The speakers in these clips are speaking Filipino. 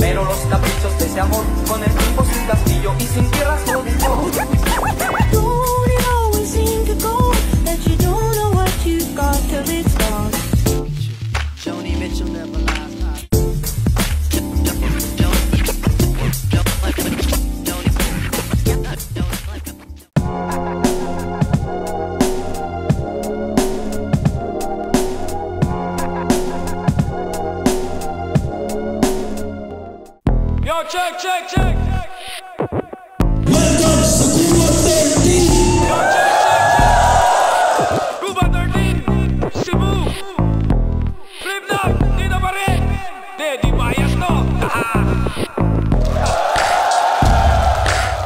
pero los caprichos de ese amor con el tiempo sin castillo y sin tierras lo dejó. Don't it always seem to go that you don't know what you've got till it's gone? Joni Mitchell never lies. Yo, check, check, check. Welcome sa Cuba 13. Yo, check, check, check. Cuba 13, Cebu. Flip knock, dito pa rin. Di bias no.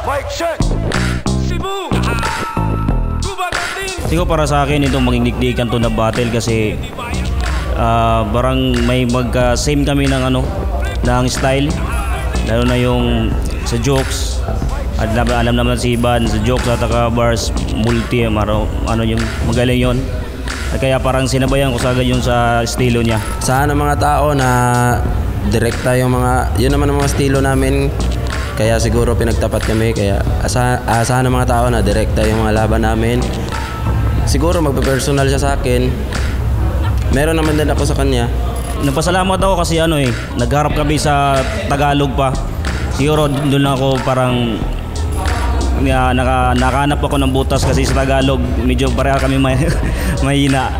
Mic check. Cebu. Cuba 13. Siguro para sa akin itong magigdikdikan to na battle kasi parang may mag-same kami ng ng style. Lalo na yung sa jokes. At alam naman si Iban sa jokes at bars multi yung magaling yon. At kaya parang sinabayan ko sagad yung sa estilo niya. Sana mga tao na direkta yung yun naman ang mga estilo namin. Kaya siguro pinagtapat kami. Kaya asahan ng mga tao na direkta yung mga laban namin. Siguro magpe-personal siya sa akin. Meron naman din ako sa kanya. Nagpasalamat ako kasi nagharap kami sa Tagalog pa. Siguro doon ako parang nakahanap ako ng butas kasi sa Tagalog medyo pareha kami mahina.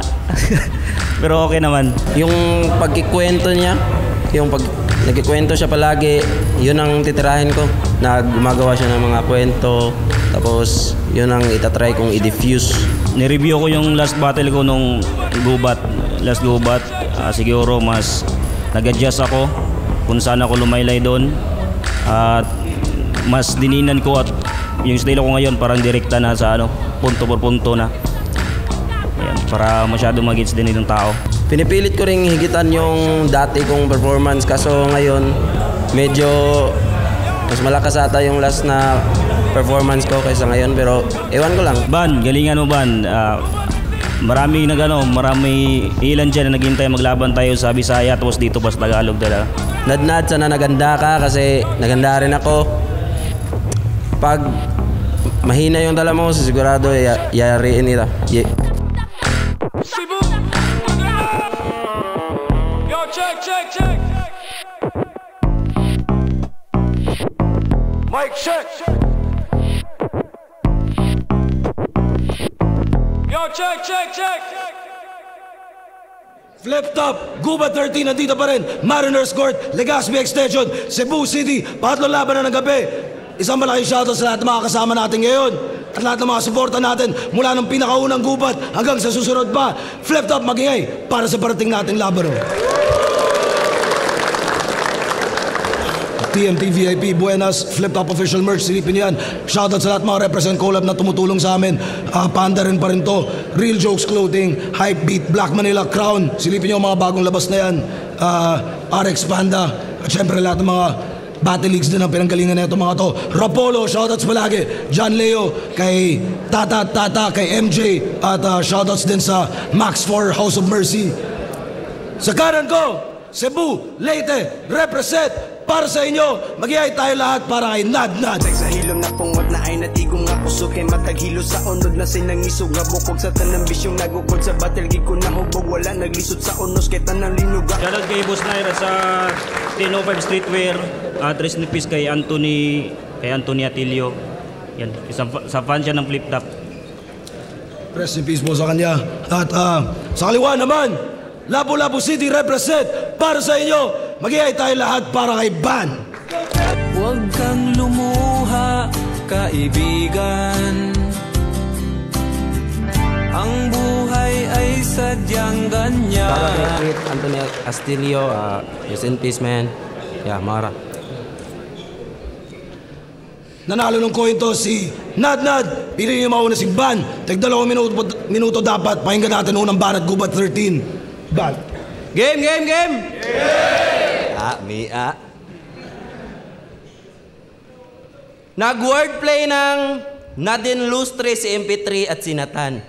Pero okay naman. Yung pagkikwento niya, nagkikwento siya palagi, yun ang titirahin ko. Na gumagawa siya ng mga kwento, tapos yun ang itatry kong i-diffuse. Nireview ko yung last battle ko nung last gubat. Siguro mas nag-adjust ako kung saan ako lumaylay doon. At mas dininan ko at yung style ko ngayon parang direkta na sa punto por punto na. Ayan, para masyado mag-gets din itong tao. Pinipilit ko ring higitan yung dati kong performance kaso ngayon medyo mas malakas ata yung last na performance ko kaysa ngayon pero ewan ko lang. Ban, galingan mo Ban. Marami ilan dyan na naghintay maglaban tayo sa Bisaya tapos dito pa sa Tagalog dala. Nadnad, sana naganda ka kasi naganda rin ako. Pag mahina yung dala mo, sigurado yariin nila. Cebu. Yo, check, check, check. Mic check. Yo, check, check, check. Flip top, Guba 13 nandito pa rin. Mariners Court, Legazpi Extension, Cebu City. Pangatlong laban na ng gabi. Isang malaking shoutout sa lahat ng mga kasama natin ngayon. At lahat ng mga suporta natin mula ng pinakaunang gubat hanggang sa susunod pa. Flip top, magingay para sa parating nating laban. TMT VIP, Buenas, Flip Top Official Merch, silipin niyo yan. Shoutout sa lahat mga Represent Collab na tumutulong sa amin. Panda rin pa rin to. Real Jokes Clothing, Hype Beat, Black Manila Crown. Silipin niyo mga bagong labas na yan. RX Panda. At syempre lahat ng mga Battle Leagues din ang pinanggalingan na ito mga to. Rapolo, shoutouts palagi. John Leo, kay Tata, kay MJ. At shoutouts din sa Max 4 House of Mercy. Sa kanan ko, Cebu, Leyte, represent. Para sa inyo, mag-iay tayo lahat para kay Nad. Sa hilom na pungot na ay natigong nga puso kay mataghilo sa unod na sinangisog nga bukog sa tanang bisyong nagukod sa battle gig ko na hubog wala naglisod sa unos kay tanang linuga. Shoutout kay Boss Naira sa 1005 Streetwear. Rest in peace kay Anthony Atilio. Yan, sa fan siya ng Flip Top. Rest in peace po sa kanya. At sa kaliwa naman, Lapu-Lapu City represent para sa inyo. Mag-iay tayo lahat para kay Ban. Huwag kang lumuha, kaibigan. Ang buhay ay sadyang ganyan. Bakit Anthony Astilio, rest in peace man. Yeah, Mara. Nanalo ng coin to si Nad. Pili niyo mauna si Ban. Tag 2 minuto dapat. Pakinggan natin unang Ban at Gubat 13. Ban. Game! Mia. Nag-wordplay ng Nadine Lustre si MP3 at si Nathan.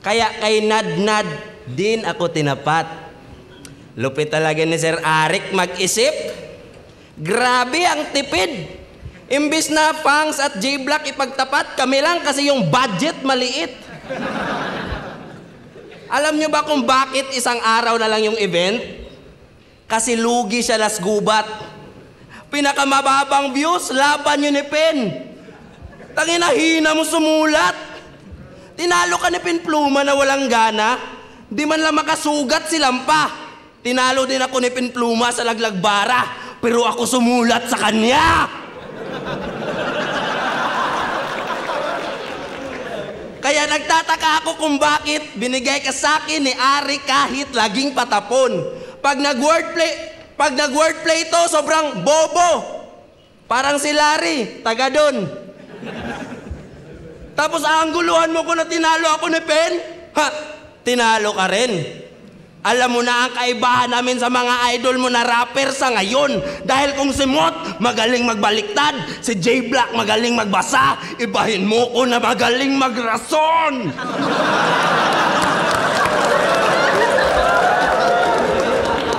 Kaya kay Nad din ako tinapat. Lupit talaga ni Sir Arik mag-isip. Grabe ang tipid. Imbis na Fangs at J-Block ipagtapat, kami lang kasi yung budget maliit. Alam nyo ba kung bakit isang araw na lang yung event? Kasi lugi siya las gubat. Pinakamababang views, laban yun ni Pen. Tanginahina mo sumulat. Tinalo ka ni Pen Pluma na walang gana. Di man lang makasugat silang pa. Tinalo din ako ni Pen Pluma sa Laglagbara. Pero ako sumulat sa kanya. Kaya nagtataka ako kung bakit binigay ka sa akin ni Ari kahit laging patapon. Pag nag-wordplay to, sobrang bobo. Parang si Larry, taga doon. Tapos aangguluhan mo ko na tinalo ako ni Pen? Ha, tinalo ka rin. Alam mo na ang kaibahan namin sa mga idol mo na rapper sa ngayon. Dahil kung si Mot magaling magbaliktad, si J-Block magaling magbasa, ibahin mo ko na magaling magrason.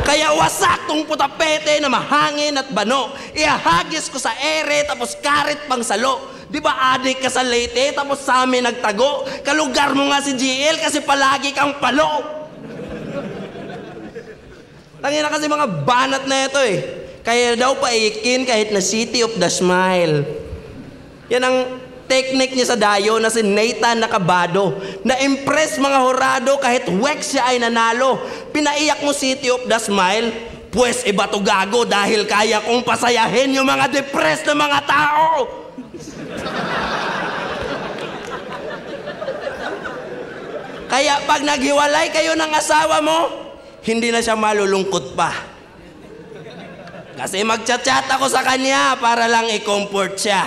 Kaya wasak tong putapete na mahangin at bano. Ihahagis ko sa ere tapos karit pang salo. Di ba adik ka sa Leyte tapos sa amin nagtago? Kalugar mo nga si GL kasi palagi kang palo. Tangina kasi mga banat na ito eh. Kaya daw paikin kahit na City of the Smile. Yan ang technique niya sa dayo na si Nathan Nakabado. Na-impress mga horado kahit Wex siya ay nanalo. Pinaiyak mo City of the Smile, pues iba to gago dahil kaya kong pasayahin yung mga depressed na mga tao. Kaya pag naghiwalay kayo ng asawa mo, hindi na siya malulungkot pa. Kasi magchat-chat ako sa kanya para lang i-comfort siya.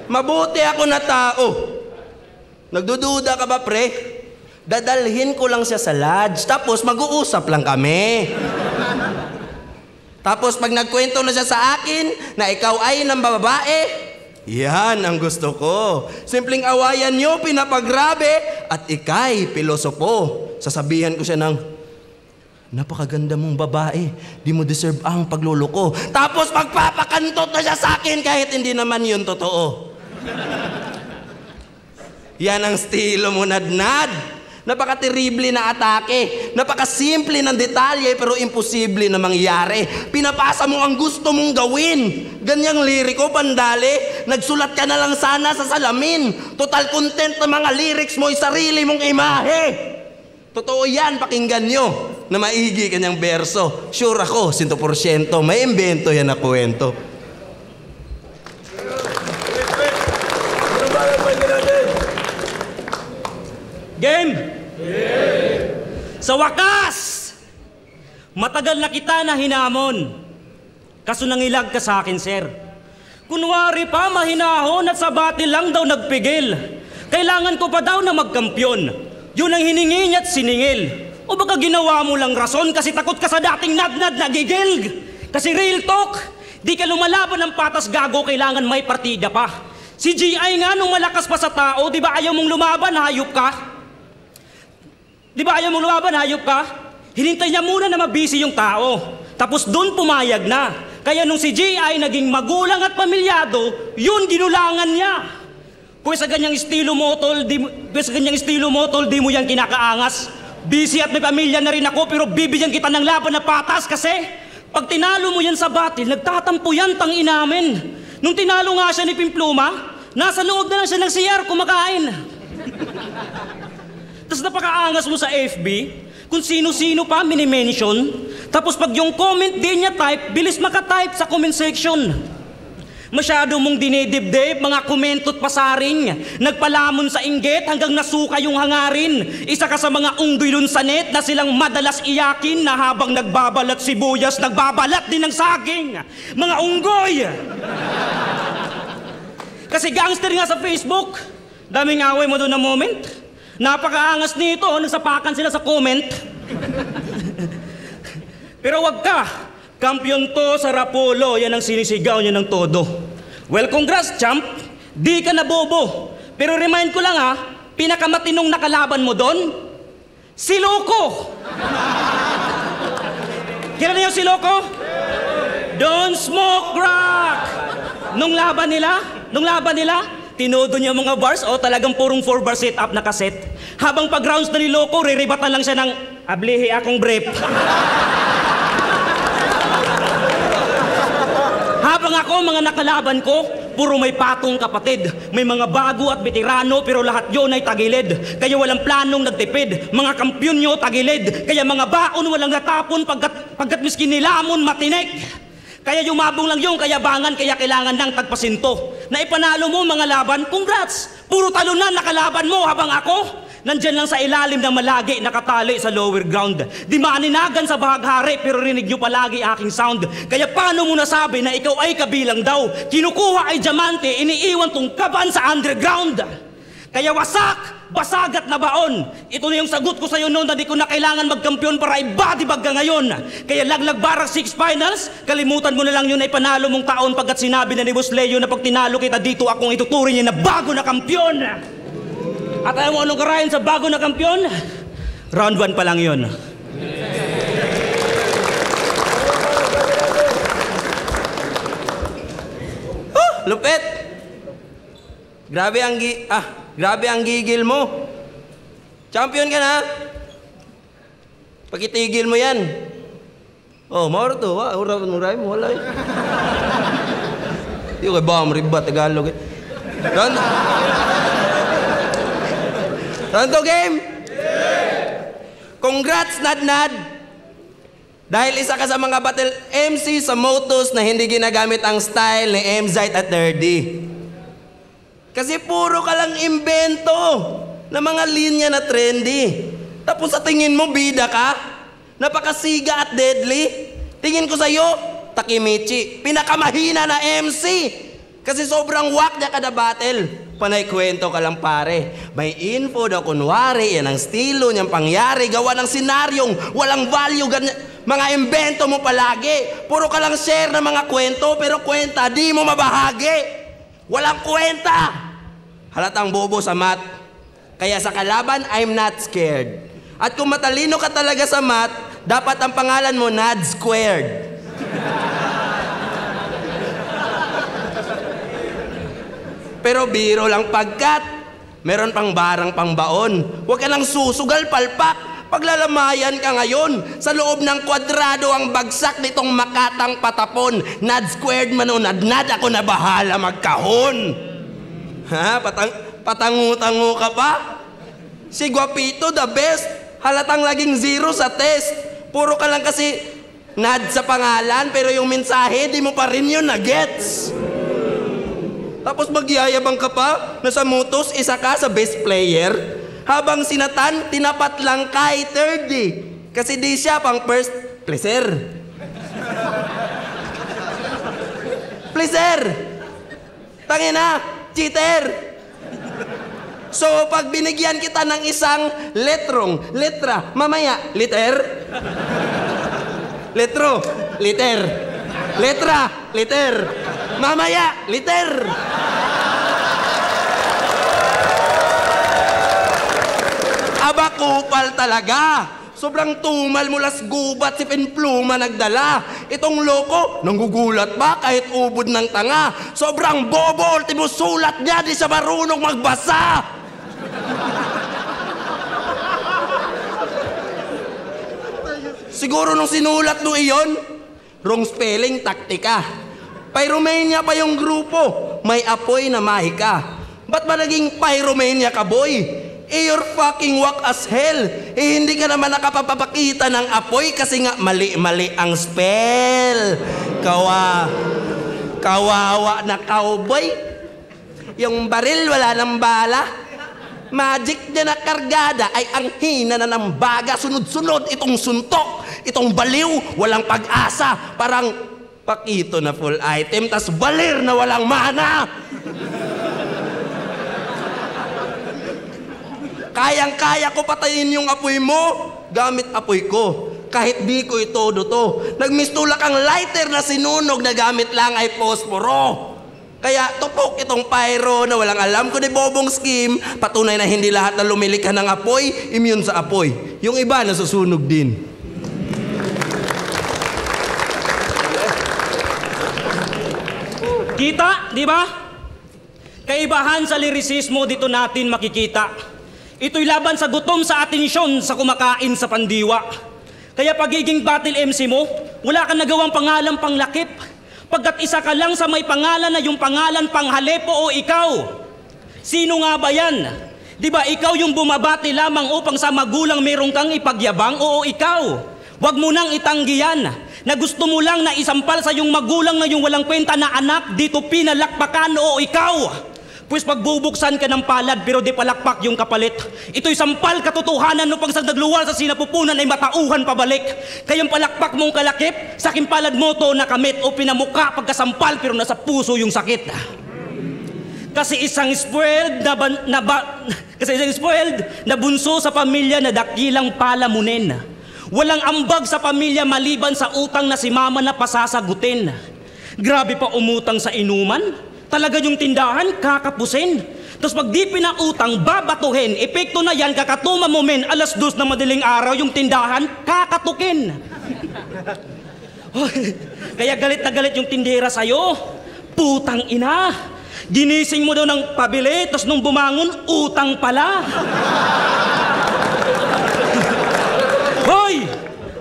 Mabuti ako na tao. Nagdududa ka ba, pre? Dadalhin ko lang siya sa lodge, tapos mag-uusap lang kami. Tapos pag nagkwento na siya sa akin na ikaw ay ng babae, yan ang gusto ko. Simpleng awayan nyo, pinapagrabe, at ikay, pilosopo. Sasabihan ko siya ng, napakaganda mong babae, di mo deserve ang pagluloko. Tapos magpapakantot na siya sa akin kahit hindi naman yun totoo. Yan ang estilo mo, Nadnad. Napaka-terrible na atake. Napaka-simple ng detalye pero imposible na mangyari. Pinapasa mo ang gusto mong gawin. Ganyang liriko, pandali. Nagsulat ka na lang sana sa salamin. Total content ng mga lyrics mo ay sarili mong imahe. Totoo yan, pakinggan nyo na maigi kanyang berso. Sure ako, 100%. May imbento yan na kwento. Game! Sa wakas, matagal na kita na hinamon. Kaso nangilag ka sa akin, sir. Kunwari pa mahinahon at sa battle lang daw nagpigil. Kailangan ko pa daw na magkampyon. Yun ang hiningi niya't siningil. O baka ginawa mo lang rason kasi takot ka sa dating nadnad na gigilg. Kasi real talk, di ka lumalaban ng patas gago, kailangan may partida pa. Si GI nga nung malakas pa sa tao, di ba ayaw mong lumaban, hayop ka? Di ba ayaw mong lumaban, hayop ka? Hinintay niya muna na mabisi yung tao. Tapos doon pumayag na. Kaya nung si GI naging magulang at pamilyado, yun ginulangan niya. Kung sa ganyang estilo mo, tol, di mo yan kinakaangas. Busy at may pamilya na rin ako, pero bibigyan kita ng laban na patas kasi pag tinalo mo yan sa battle, nagtatampo yan tang inamin. Nung tinalo nga siya ni Pimpluma, nasa loob na lang siya ng CR kumakain. Tapos napakaangas mo sa FB, kung sino-sino pa mini-mention. Tapos pag yung comment din niya type, bilis makatype sa comment section. Masyado mong dinidibdib, mga komento't pasaring. Nagpalamon sa inggit hanggang nasuka yung hangarin. Isa ka sa mga unggoy dun sa net na silang madalas iyakin na habang nagbabalat sibuyas, nagbabalat din ng saging. Mga unggoy! Kasi gangster nga sa Facebook. Daming away mo doon na moment. Napakaangas nito, nagsapakan sila sa comment. Pero wag ka, kampiyon to sa Rapolo, yan ang sinisigaw niya ng todo. Well, congrats, champ, di ka na bobo. Pero remind ko lang ha, pinakamatinong nakalaban mo doon, si Loco. Kilala niyo si Loco? Don't smoke crack! Nung laban nila, tinodo niya mga bars o talagang purong 4-bar sit-up na kaset. Habang pag-rounds na niloko, riribatan lang siya ng ablihi akong brief. Habang ako, mga nakalaban ko, puro may patong kapatid. May mga bago at veterano, pero lahat yun ay tagilid. Kaya walang planong nagtipid. Mga kampyon nyo tagilid. Kaya mga baon walang natapon pagkat miskin nilamon matinik. Kaya yumabong lang yung kayabangan, kaya kailangan ng tagpasinto. Na ipanalo mo mga laban, congrats! Puro talunan nakalaban mo habang ako nandyan lang sa ilalim ng malagi nakatali sa lower ground. Di maaninagan sa bahaghari pero rinig nyo palagi aking sound. Kaya paano mo nasabi na ikaw ay kabilang daw? Kinukuha ay diamante, iniiwan tong kaban sa underground. Kaya wasak, basagat na baon. Ito na yung sagot ko sa'yo noon na di ko na kailangan magkampiyon para ibadibag ka ngayon. Kaya laglag barak 6 finals, kalimutan mo na lang yun ay panalo mong taon pagkat sinabi na ni Boss Leo na pag tinalo kita dito akong ituturing niya na bago na kampyon. At ayaw mo anong karayan sa bago na kampyon? Round 1 pa lang yun. Lupit! Grabe ang gigil mo. Champion ka na. Pakitigil mo yan. Oh, mauro to. Uray mo. Wala eh. Yung kay Bam, Riba, Tagalog eh. Round 2 game? Congrats, Nad. Dahil isa ka sa mga battle MC sa Motos na hindi ginagamit ang style ni Mzite at Nerdy. Kasi puro ka lang imbento na mga linya na trendy. Tapos sa tingin mo, bida ka? Napakasiga at deadly. Tingin ko sa'yo, Takemichi, pinakamahina na MC. Kasi sobrang wak niya kada battle. Panay kwento ka lang pare. May info daw kunwari, yan ang estilo niyang pangyari. Gawa ng senaryong walang value, ganyan. Mga imbento mo palagi. Puro ka lang share ng mga kwento, pero kwenta di mo mabahagi. Walang kwenta. Halatang bobo sa math. Kaya sa kalaban, I'm not scared. At kung matalino ka talaga sa math, dapat ang pangalan mo, Nad Squared. Pero biro lang pagkat meron pang barang pangbaon. Huwag ka lang susugal palpak. Paglalamayan ka ngayon, sa loob ng kwadrado ang bagsak nitong makatang patapon. Nad Squared man o Nad, ako na bahala magkahon. Ha? Patangu-tangu ka pa? Si Guapito, the best. Halatang laging 0 sa test. Puro ka lang kasi Nad sa pangalan, pero yung mensahe, di mo pa rin yun na-gets. Tapos magyayabang ka pa na sa Motos, isa ka sa best player. Habang sinatan, tinapat lang kay third eh. Kasi di siya pang first pleasure. Pleasure! Tangina, cheater! So, pag binigyan kita ng isang letra, mamaya, liter? Letro, liter. Letra, liter. Mamaya, liter. Aba, kupal talaga. Sobrang tumal mulas gubat si Pinpluma nagdala. Itong loko, nanggugulat ba kahit ubod ng tanga? Sobrang bobo, ultimo sulat niya, di siya marunong magbasa. Siguro nung sinulat nung iyon, wrong spelling, taktika. Pyromania pa yung grupo, may apoy na mahika. Ba't ba naging pyromania ka, boy? You're fucking whack as hell. Hindi ka naman nakapapakita ng apoy kasi nga mali-mali ang spell. Kawawa na cowboy. Yung baril wala ng bala. Magic niya na kargada ay ang hina na ng baga. Sunod-sunod itong suntok, itong baliw, walang pag-asa. Parang pakito na full item, tas balir na walang mana. Kayang-kaya ko patayin yung apoy mo, gamit apoy ko. Kahit di ko itodo to. Nagmistulak ang lighter na sinunog na gamit lang ay posporo. Kaya tupok itong pyro na walang alam ko ni Bobong scheme. Patunay na hindi lahat na lumilikha ng apoy, immune sa apoy. Yung iba nasusunog din. Kita, di ba? Kaibahan sa lirisismo dito natin makikita. Ito'y laban sa gutom, sa atensyon, sa kumakain sa pandiwa. Kaya pagiging battle MC mo, wala kang nagawang pangalan panglakip. Pagkat isa ka lang sa may pangalan na yung pangalan panghalepo o ikaw. Sino nga ba yan? Di ba ikaw yung bumabati lamang upang sa magulang merong kang ipagyabang? Oo, ikaw. Huwag mo nang itanggi yan. Na gusto mo lang na isampal sa yung magulang na yung walang kwenta na anak, dito pinalakpakan, oo, ikaw. Pues pagbubuksan ka ng palad pero di palakpak yung kapalit. Ito'y sampal katotohanan no pang nagluwal sa sinapupunan ay matauhan pabalik. Kayang palakpak mong kalakip, sa palad mo to nakamit o pinamuka pagkasampal pero nasa puso yung sakit. Kasi isang spoiled na bunso sa pamilya na dakilang palamunin. Walang ambag sa pamilya maliban sa utang na si mama na pasasagutin. Grabe pa umutang sa inuman. Talaga yung tindahan, kakapusin. Tapos pag di pinautang, babatuhin. Epekto na yan, kakatuma mo men, 2:00 na madaling araw, yung tindahan, kakatukin. Kaya galit na galit yung tindera sa'yo. Putang ina. Ginising mo daw ng pabili, tapos nung bumangon, utang pala. Hoy!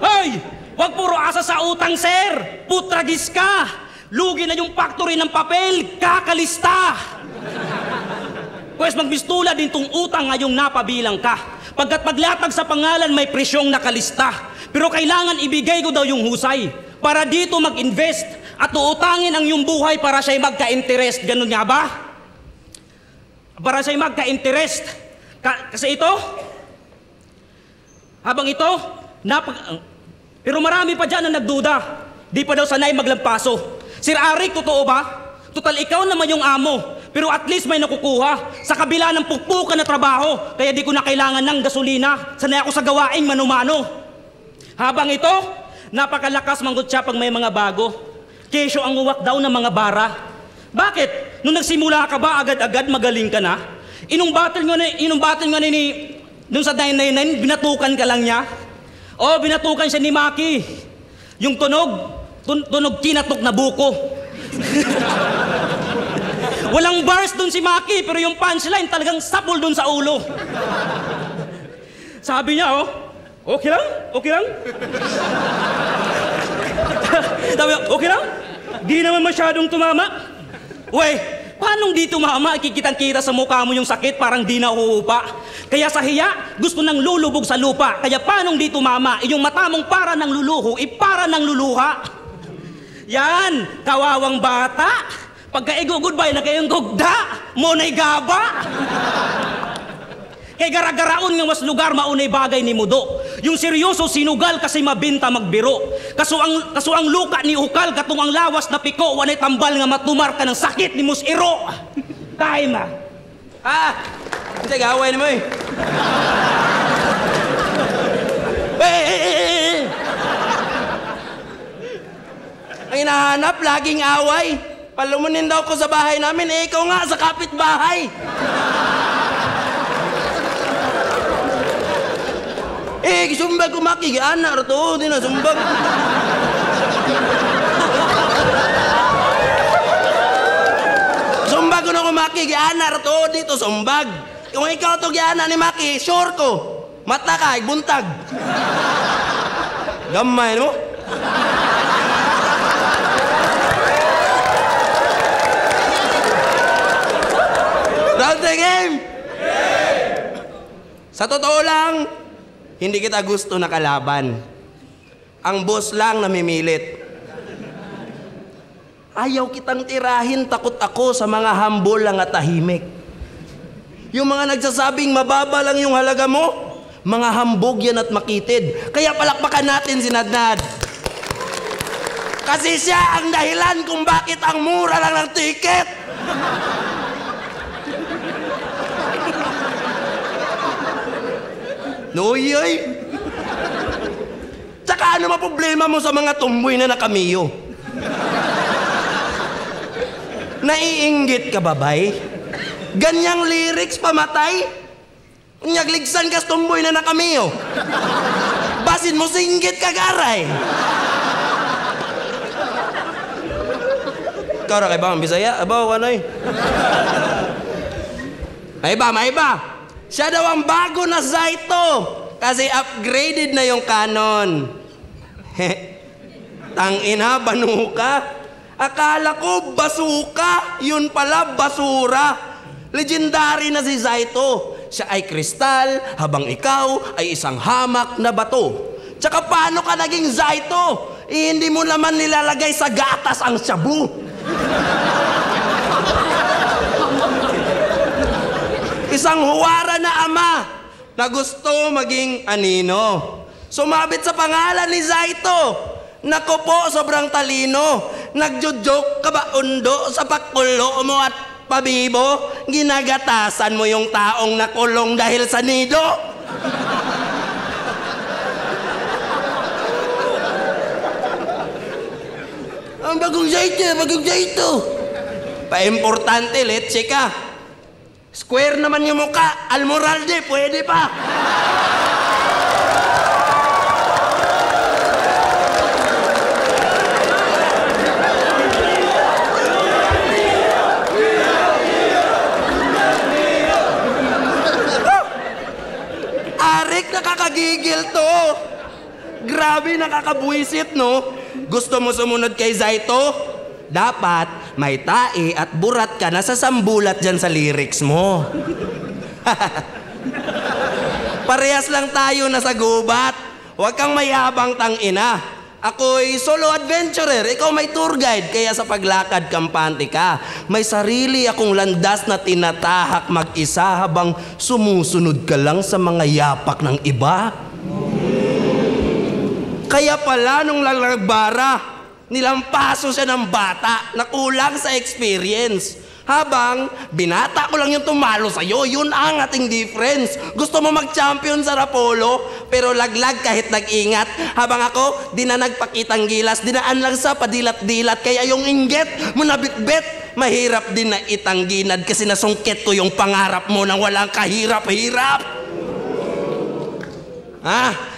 Hoy! Huwag puro asa sa utang, sir. Putragis ka. Lugi na yung factory ng papel, kakalista. Pues magbistula din tong utang ngayong napabilang ka. Pagkat paglatag sa pangalan may presyong nakalista. Pero kailangan ibigay ko daw yung husay para dito mag-invest at uutangin ang iyong buhay para siya'y magka-interest. Ganun nga ba? Para siya'y magka-interest. Kasi ito, habang ito, pero marami pa dyan na nagduda. Di pa daw sanay maglampaso. Sir Arik, totoo ba? Total ikaw naman yung amo, pero at least may nakukuha sa kabila ng pukpukan na trabaho, kaya di ko na kailangan ng gasolina. Sanay ako sa gawaing mano-mano. Habang ito, napakalakas manggut siya pag may mga bago. Kesyo ang uwak daw ng mga bara. Bakit? Nung nagsimula ka ba agad-agad magaling ka na? Inong battle nga ni nung sa 999, binatukan ka lang niya? O, binatukan siya ni Maki. Yung tunog kinatok na buko. Walang bars dun si Maki, pero yung punchline talagang sapol dun sa ulo. Sabi niya, oh, okay lang? Okay lang? Sabi niya, okay lang? Di naman masyadong tumama. Uy, paano di tumama? Kikitang-kita sa mukha mo yung sakit, parang di na uupa. Kaya sa hiya, gusto nang lulubog sa lupa. Kaya paano di tumama? Yung mata mong para ng luluho, para ng luluha. Yan, kawawang bata. Pagka igugoodbye na kayong gugda, monay gaba. Kay garagaraon nga mas lugar maunay bagay ni mudo. Yung seryoso sinugal kasi mabinta magbiro. Kaso ang luka ni ukal katong ang lawas na piko wanay tambal nga matumar ka ng sakit ni musiro. Time. Hindi gawin mo eh. Ang hinahanap, laging away. Palumunin daw ko sa bahay namin, ikaw nga sa kapitbahay. Sumbag ko makigianak to, di na sumbag. Sumbag ko na ko makigianak to, dito sumbag. Kung ikaw to gianak ni Maki, sure ko, mata ka, buntag. Gamay mo? Round the game! Sa totoo lang, hindi kita gusto na kalaban. Ang boss lang namimilit. Ayaw kitang tirahin, takot ako sa mga humble lang at tahimik. Yung mga nagsasabing mababa lang yung halaga mo, mga hambog yan at makitid. Kaya palakpakan natin si Nadnad. Kasi siya ang dahilan kung bakit ang mura lang ng ticket. Noyoy. Tsaka ano problema mo sa mga tumboy na nakamiyo? Naiinggit ka ba, bay? Ganyang lyrics pamatay? Nyagligsan ka tumboy na nakamiyo. Basin mo singgit ka garay. ikaw ra kay Bang Bisaya, abaw ano eh. May iba. Siya daw ang bago na Zaito kasi upgraded na yung Canon. Tangina, banuka. Akala ko basuka, yun pala basura. Legendary na si Zaito. Siya ay kristal, habang ikaw ay isang hamak na bato. Tsaka paano ka naging Zaito? Hindi mo naman nilalagay sa gatas ang shabu. Isang huwara na ama na gusto maging anino. Sumabit sa pangalan ni Zaito. Nako po, sobrang talino. Nagjojoke ka ba undo sa pakulo mo at pabibo? Ginagatasan mo yung taong nakulong dahil sa nido? Ang bagong Zaito. Pa-importante, let's ka. Square naman yung mukha. Almoralde, pwede pa. Arik, nakakagigil to. Grabe, nakakabuisit, no? Gusto mo sumunod kay Zaito? Dapat may tae at burat ka na sa sambulat dyan sa lyrics mo. Parehas lang tayo na sa gubat. Huwag kang mayabang tangina. Ako'y solo adventurer, ikaw may tour guide, kaya sa paglakad kampante ka. May sarili akong landas na tinatahak mag-isa habang sumusunod ka lang sa mga yapak ng iba. Kaya pala nung lalagbara, nilampaso siya ng bata na kulang sa experience. Habang binata ko lang yung tumalo sa'yo, yun ang ating difference. Gusto mo mag-champion sa Rapolo, pero laglag kahit nag-ingat. Habang ako, di na nagpakitang gilas, dinaan lang sa padilat-dilat. Kaya yung inggit mo na bit-bit, mahirap din na itangginad kasi nasungkit ko yung pangarap mo nang walang kahirap-hirap.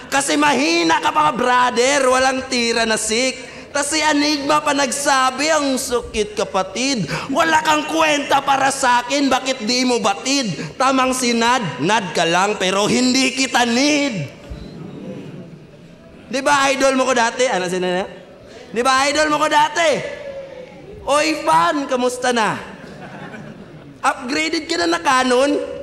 Kasi mahina ka pa, brother, walang tira na sick. Kasi Enigma pa nagsabi, ang sukit kapatid. Wala kang kwenta para sa akin, bakit di mo batid? Tamang sinad, nad ka lang pero hindi kita need. Di ba idol mo ko dati? Ano sinad? Di ba idol mo ko dati? Oy fan, kamusta na? Upgraded ka na na Canon?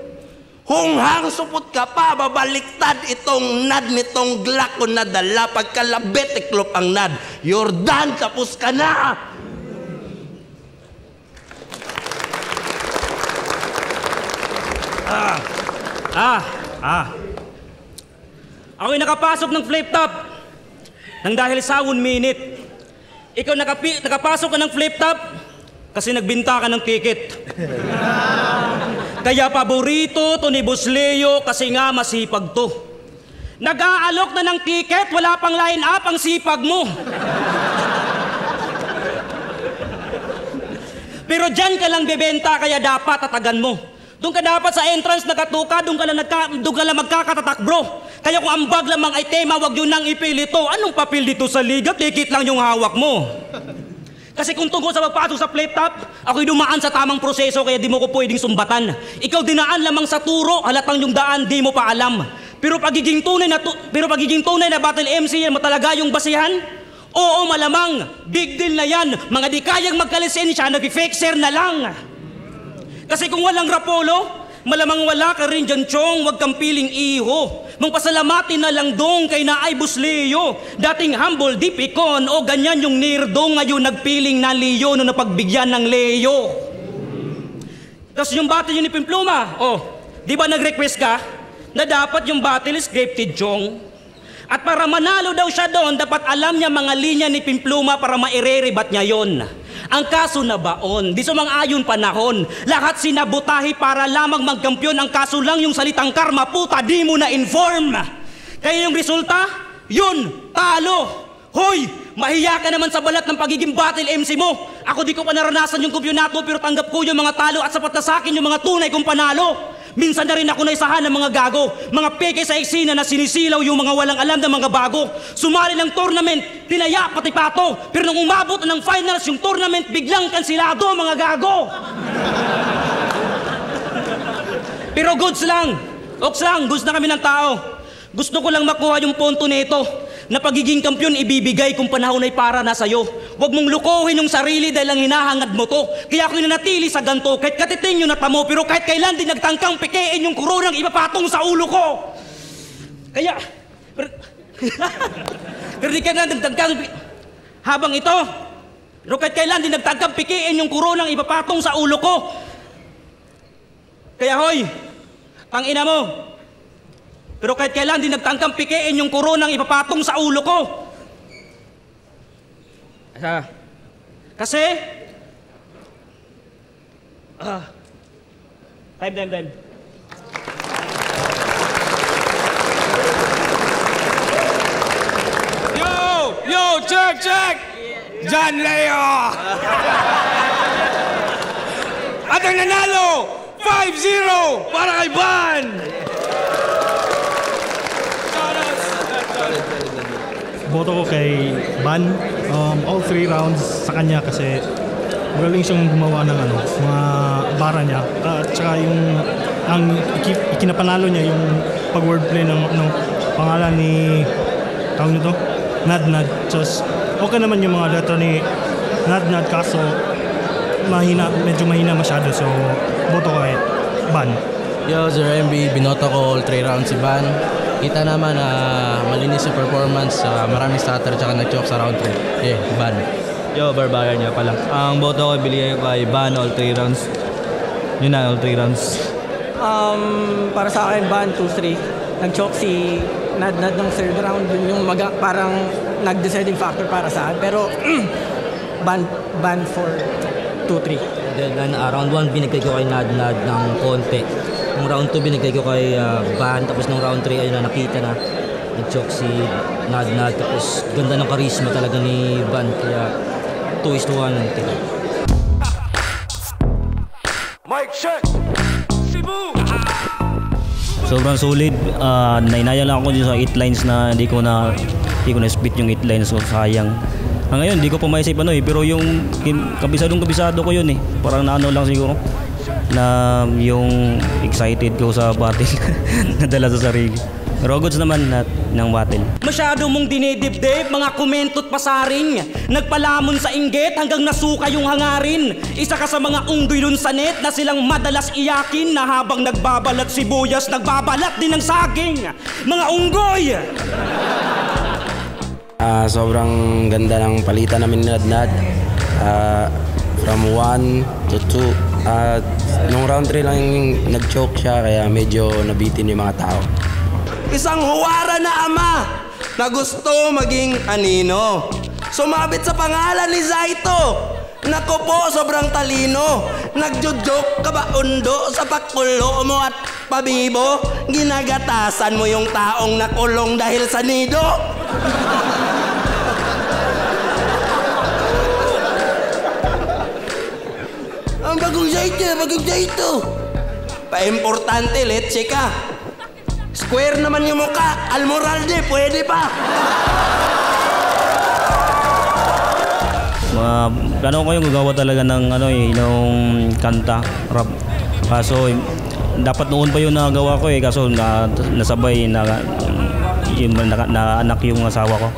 Hunghang supot ka pa, babaliktad itong nad nitong Glock ko nadala. Pagkalabit, iklop ang nad. You're done, tapos ka na. Ako'y nakapasok ng flip top nang dahil sa 1 minute. Ikaw nakapasok ka ng flip top kasi nagbinta ka ng ticket. Kaya paborito to ni Boss Leo kasi nga masipag to. Nag-aalok na ng ticket, wala pang line up, ang sipag mo. Pero dyan ka lang bebenta, kaya dapat tatagan mo. Doon ka dapat sa entrance nakatuka, doon ka lang magkakatatak, bro. Kaya kung ambag lamang ay tema, wag yun nang ipilito. Anong papel dito sa liga? Ticket lang yung hawak mo. Kasi kung tungkol sa pagpasok sa flip top, ako'y dumaan sa tamang proseso kaya di mo ko pwedeng sumbatan. Ikaw dinaan lamang sa turo, halatang yung daan di mo pa alam. Pero pagiging tunay na battle MC yan mo talaga yung basihan? Oo, malamang. Big deal na yan. Mga di kayang magkalisensya, nag-fixer na lang. Kasi kung walang Rapolo, malamang wala ka rin dyan, Chong. Huwag kang piling iho. Mangpasalamatin na lang dong kay Naay Boss Leo. Dating humble, deep icon, o ganyan yung nirdo. Ngayon nagpiling na Leo no napagbigyan ng Leo. Tapos yung battle yun ni Pimpluma, di ba nag-request ka na dapat yung battle scripted, Chong? At para manalo daw siya doon, dapat alam niya mga linya ni Pimpluma para maire-rebat niya yon. Ang kaso na baon, di sumang-ayon panahon. Lahat sinabutahi para lamang magkampiyon. Ang kaso lang yung salitang karma, puta, di mo na-inform. Kaya yung resulta, yun, talo. Hoy, mahiya ka naman sa balat ng pagiging battle MC mo. Ako di ko pa naranasan yung kumpyonato pero tanggap ko yung mga talo at sapat na sa akin yung mga tunay kong panalo. Minsan na rin ako naisahan ng mga gago, mga peke sa eksena na sinisilaw yung mga walang alam ng mga bago. Sumali ng tournament, tinaya pati pato, pero nung umabot ng finals yung tournament, biglang kansilado mga gago. Pero goods lang, oks lang, goods na kami ng tao. Gusto ko lang makuha yung punto nito, na pagiging kampyon ibibigay kung panahon ay para na sa'yo. Huwag mong lukuhin yung sarili dahil lang hinahangad mo to. Kaya ako nanatili sa ganto, kahit katiting yung natamo, pero kahit kailan din nagtangkang pikein yung koronang ipapatong sa ulo ko. Kaya, pero di ka na nagtangkang, habang ito, pero kahit kailan din nagtangkang pikein yung koronang ipapatong sa ulo ko. Kaya hoy, ang ina mo, pero kahit kailan din nagtangkang pikein yung koronang ipapatong sa ulo ko. Kasi, time. Yo, check! John Leo! At ang nanalo, 5-0 para kay Ban! Boto ko kay Ban. All 3 rounds sa kanya kasi magaling siyang gumawa ng mga bara niya. At saka yung ikinapanalo niya yung pag-wordplay ng pangalan ni tawag nito, Nad. Just okay naman yung mga letra ni Nad kaso medyo mahina masyado. So boto ko kay Ban. Yo, Sir MB, binoto ko all 3 rounds si Ban. Kita naman na malinis yung performance, maraming stutter tsaka nag-choke sa round 3. Ban. Yo, Barbarian niya pala. Ang boto ko binigay ko kay Ban all 3 rounds. Yun na, all 3 rounds. Para sa akin, Ban 2-3. Nag-choke si Nad ng third round. Yun yung parang nag-deciding factor para sa akin. Pero Ban for 2-3. Then, round 1 binigay ko kay Nad ng konti. Nung round 2 binigay ko kay Ban, tapos nung round 3 ayun na nakita na nag-choke si Nad, tapos ganda ng karisma talaga ni Ban, kaya 2-1. Mic check! Cebu! Sobrang solid. Nainaya lang ako dito sa 8 lines na hindi ko na spit yung 8 lines, so sayang. Ngayon hindi ko pa maisip pero yung kabisado ko yun parang naano lang siguro na yung excited ko sa battle nadala sa sarili. Pero goods naman ng battle. Masyado mong dinidibdib, mga komento't pasaring. Nagpalamon sa inggit hanggang nasuka yung hangarin. Isa ka sa mga unggoy dun sa net na silang madalas iyakin, na habang nagbabalat sibuyas, nagbabalat din ng saging. Mga unggoy! Sobrang ganda ng palitan namin ni Nad. From 1 to 2. Nung round 3 lang nag-choke siya, kaya medyo nabitin yung mga tao. Isang huwara na ama na gusto maging anino. Sumabit sa pangalan ni Zaito. Nako po, sobrang talino. Nagjojoke ka ba undo sa pakulo mo at pabibo? Ginagatasan mo yung taong nakulong dahil sa nido. Ang bagong Zaito. Pa-importante, let's ka. Square naman yung mukha, Almoralde, pwede pa. Plano ko yung gagawa talaga ng yung kanta, rap. Kaso dapat noon pa yung nagawa ko kaso nasabay na anak yung asawa ko.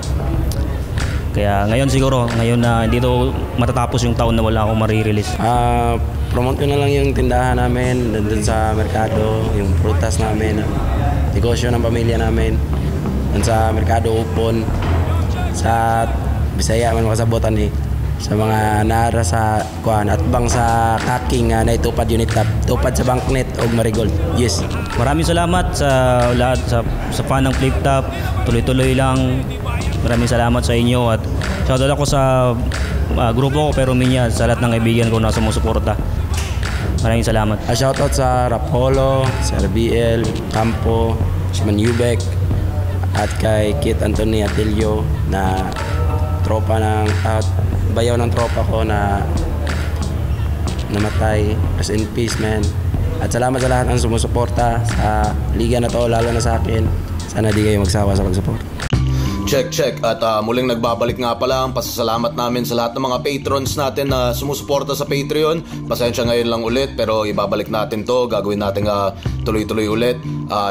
Kaya ngayon na hindi to matatapos yung taon na wala akong marirelease. Promote ko na lang yung tindahan namin doon sa merkado, yung prutas namin, negosyo ng pamilya namin, doon sa merkado upon, sa Bisaya man makasabotan sa mga naara sa kuan at bang sa kaking na itupad unit tupad sa Banknet og Marigold. Yes. Maraming salamat sa lahat sa fan ng Flip Top. Tuloy-tuloy lang. Maraming salamat sa inyo at shoutout ako sa grupo ko pero minya sa lahat ng kaibigan ko na sumusuporta. Maraming salamat. Shoutout sa Rapolo, sa RBL, Campo, si Manubek at kay Kit Anthony Atilio na tropa ng bayaw ng tropa ko na namatay. Rest in peace, man. At salamat sa lahat ng sumusuporta sa liga na to, lalo na sa akin. Sana di kayo magsawa sa pagsuporta. Check. At muling nagbabalik nga pala ang pasasalamat namin sa lahat ng mga patrons natin na sumusuporta sa Patreon. Pasensya ngayon lang ulit pero ibabalik natin to. Gagawin natin tuloy-tuloy ulit.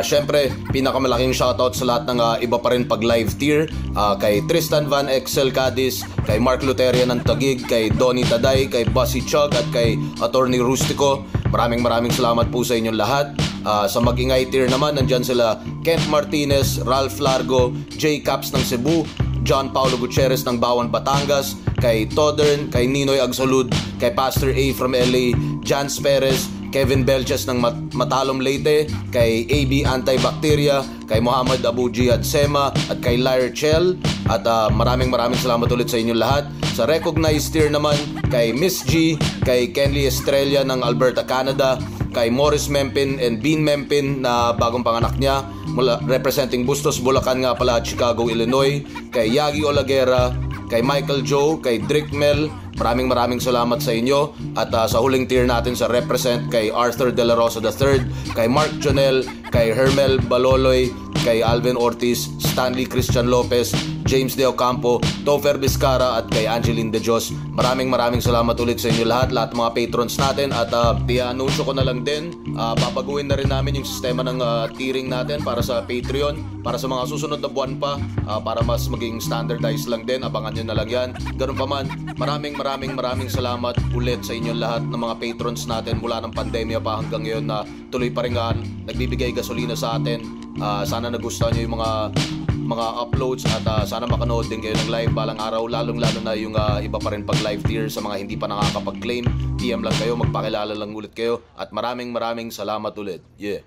Syempre, pinakamalaking shoutout sa lahat ng iba pa rin pag live tier. Kay Tristan Van Excel Cadiz, kay Mark Luteria ng Taguig, kay Donnie Taday, kay Bossy Chug at kay Attorney Rustico. Maraming salamat po sa inyong lahat. Sa Mag-ingay tier naman, nandyan sila Kent Martinez, Ralph Largo, J. Caps ng Cebu, John Paulo Gutierrez ng Bawan, Batangas, kay Todern, kay Ninoy Agsolud, kay Pastor A from LA, Jans Perez, Kevin Belches ng Matalom Leyte, kay AB Antibacteria, kay Muhammad Abu Jihad Sema at kay Lyre Chell. At maraming salamat ulit sa inyong lahat. Sa recognized tier naman, kay Miss G, kay Kenley Estrella ng Alberta, Canada, kay Morris Mempin and Bean Mempin na bagong panganak niya, representing Bustos, Bulacan nga pala at Chicago, Illinois, kay Yagi Olaguera, kay Michael Joe, kay Drick Mel. Maraming salamat sa inyo. At sa huling tier natin sa represent, kay Arthur De La Rosa III, kay Mark Jonel, kay Hermel Baloloy, kay Alvin Ortiz, Stanley Christian Lopez, James De Ocampo, Topher Vizcara at kay Angeline De Dios. Maraming salamat ulit sa inyo lahat mga patrons natin. At i-anunsyo ko na lang din, babaguhin na rin namin yung sistema ng tiering natin para sa Patreon, para sa mga susunod na buwan pa, para mas maging standardized lang din. Abangan nyo na lang yan. Ganun pa man, maraming salamat ulit sa inyong lahat ng mga patrons natin mula ng pandemya pa hanggang ngayon na tuloy pa rin nagbibigay gasolina sa atin. Sana nagustuhan nyo yung mga uploads at sana makanood din kayo ng live balang araw, lalo na yung iba pa rin pag live tier. Sa mga hindi pa nakakapag-claim, PM lang kayo, magpakilala lang ulit kayo. At maraming salamat ulit. Yeah.